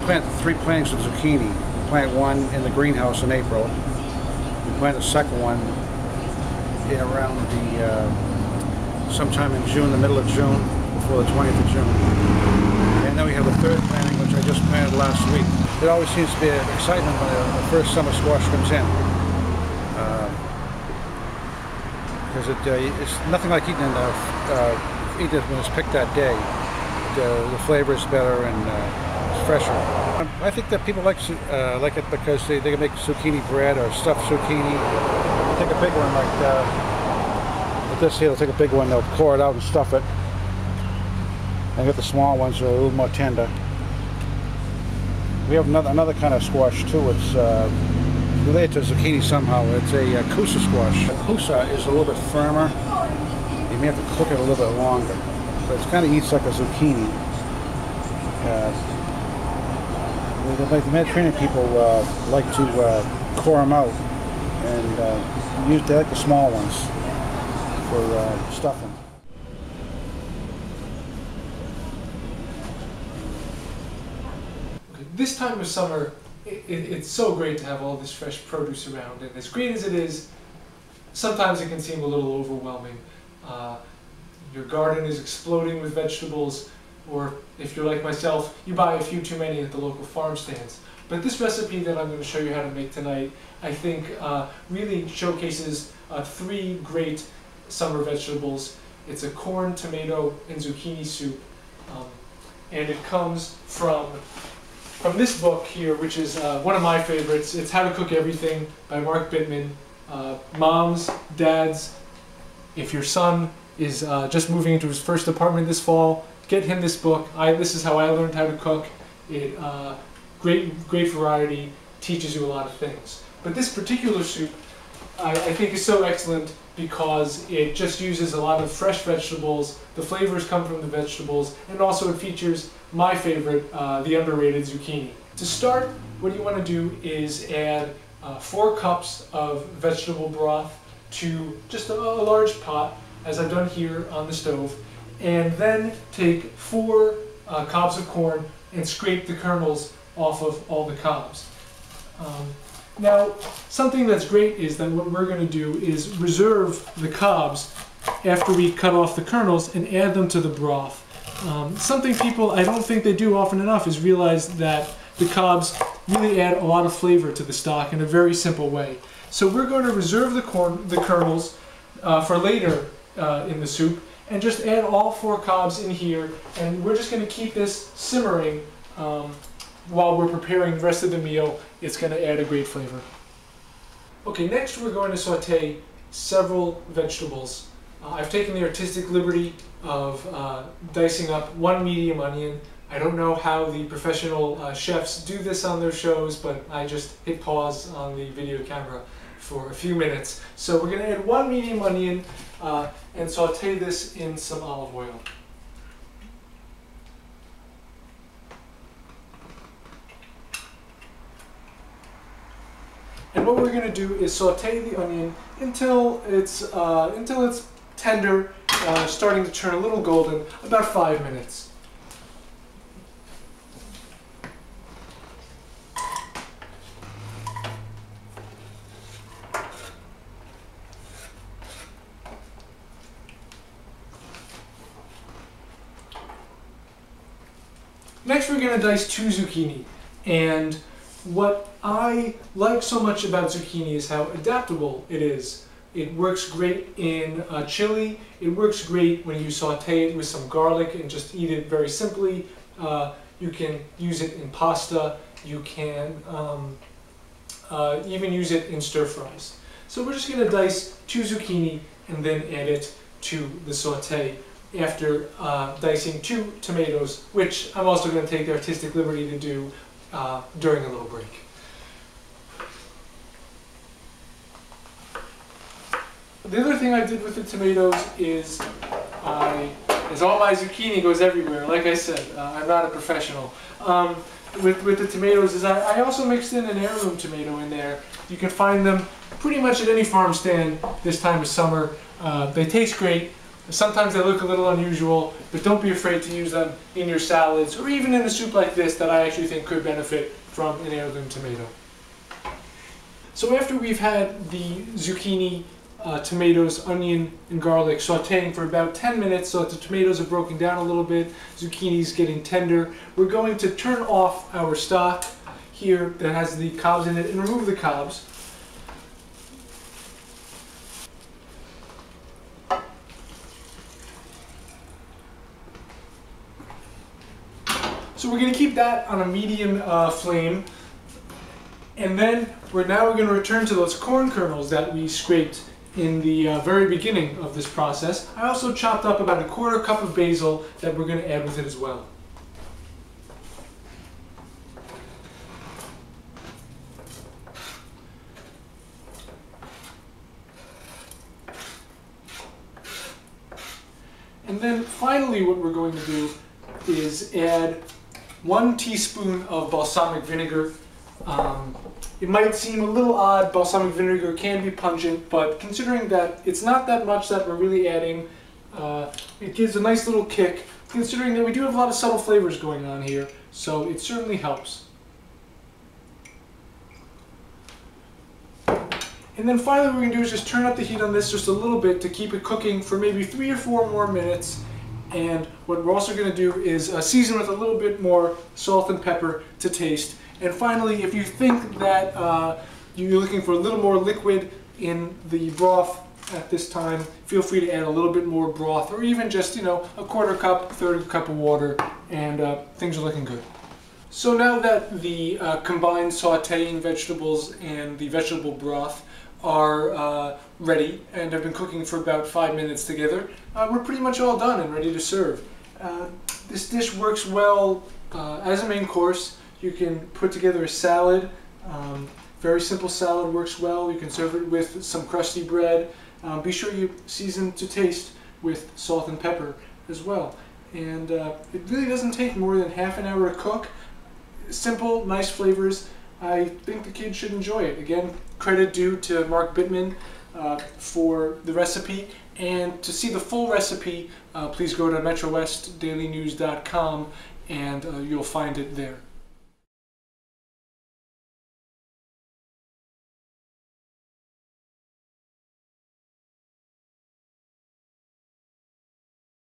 plant 3 plantings of zucchini. We plant one in the greenhouse in April. We plant the second one around sometime in June, the middle of June, before the 20th of June. And then we have the third planting, which I just planted last week. It always seems to be an excitement when the first summer squash comes in. Because it's nothing like eating it when it's picked that day. The flavor is better and it's fresher. I think that people like it because they can make zucchini bread or stuffed zucchini. Take a big one like this here. They'll take a big one, they'll core it out and stuff it. And get the small ones that are a little more tender. We have another kind of squash too. It's related to zucchini somehow. It's a kusa squash. The kusa is a little bit firmer. You may have to cook it a little bit longer. But it kind of eats like a zucchini. The Mediterranean people like to core them out, and they like the small ones for stuffing. This time of summer, it's so great to have all this fresh produce around, and as great as it is, sometimes it can seem a little overwhelming. Your garden is exploding with vegetables, or if you're like myself, you buy a few too many at the local farm stands. But this recipe that I'm going to show you how to make tonight, I think really showcases 3 great summer vegetables. It's a corn, tomato, and zucchini soup, and it comes from this book here, which is one of my favorites. It's How to Cook Everything by Mark Bittman. Moms, dads, if your son is just moving into his first apartment this fall, get him this book. This is how I learned how to cook. It great variety, teaches you a lot of things. But this particular soup I think is so excellent because it just uses a lot of fresh vegetables. The flavors come from the vegetables, and also it features my favorite, the underrated zucchini. To start, what you want to do is add 4 cups of vegetable broth to just a large pot, as I've done here on the stove, and then take 4 cobs of corn and scrape the kernels off of all the cobs. Now, something that's great is that what we're going to do is reserve the cobs after we cut off the kernels and add them to the broth. Something people, I don't think they do often enough, is realize that the cobs really add a lot of flavor to the stock in a very simple way. So we're going to reserve the kernels for later in the soup, and just add all 4 cobs in here, and we're just going to keep this simmering while we're preparing the rest of the meal. It's going to add a great flavor. Okay, next we're going to saute several vegetables. I've taken the artistic liberty of dicing up 1 medium onion. I don't know how the professional chefs do this on their shows, but I just hit pause on the video camera for a few minutes. So we're going to add 1 medium onion and saute this in some olive oil. And what we're going to do is saute the onion until it's tender, starting to turn a little golden, about 5 minutes. Next we're going to dice 2 zucchini, and what I like so much about zucchini is how adaptable it is. It works great in chili, it works great when you saute it with some garlic and just eat it very simply. You can use it in pasta, you can even use it in stir fries. So we're just going to dice 2 zucchini and then add it to the saute after dicing 2 tomatoes, which I'm also going to take the artistic liberty to do during a little break. The other thing I did with the tomatoes is as all my zucchini goes everywhere, like I said, I'm not a professional. With the tomatoes is I also mixed in an heirloom tomato in there. You can find them pretty much at any farm stand this time of summer. They taste great, Sometimes they look a little unusual, but don't be afraid to use them in your salads or even in a soup like this that I actually think could benefit from an heirloom tomato. So after we've had the zucchini, tomatoes, onion, and garlic sauteing for about 10 minutes so that the tomatoes are broken down a little bit, zucchini's getting tender, we're going to turn off our stock here that has the cobs in it and remove the cobs. So we're going to keep that on a medium flame, and then we're going to return to those corn kernels that we scraped in the very beginning of this process. I also chopped up about a quarter cup of basil that we're going to add with it as well. And then finally what we're going to do is add 1 teaspoon of balsamic vinegar. It might seem a little odd, balsamic vinegar can be pungent, but considering that it's not that much that we're really adding, it gives a nice little kick, considering that we do have a lot of subtle flavors going on here, so it certainly helps. And then finally what we're going to do is just turn up the heat on this just a little bit to keep it cooking for maybe 3 or 4 more minutes. And what we're also going to do is season with a little bit more salt and pepper to taste. And finally, if you think that you're looking for a little more liquid in the broth at this time, feel free to add a little bit more broth, or even just, a quarter cup, third cup of water, and things are looking good. So now that the combined sauteing vegetables and the vegetable broth are ready and have been cooking for about 5 minutes together, we're pretty much all done and ready to serve. This dish works well as a main course. You can put together a salad. Very simple salad works well. You can serve it with some crusty bread. Be sure you season to taste with salt and pepper as well. And it really doesn't take more than half an hour to cook. Simple, nice flavors. I think the kids should enjoy it. Again, credit due to Mark Bittman for the recipe. And to see the full recipe, please go to MetroWestDailyNews.com and you'll find it there.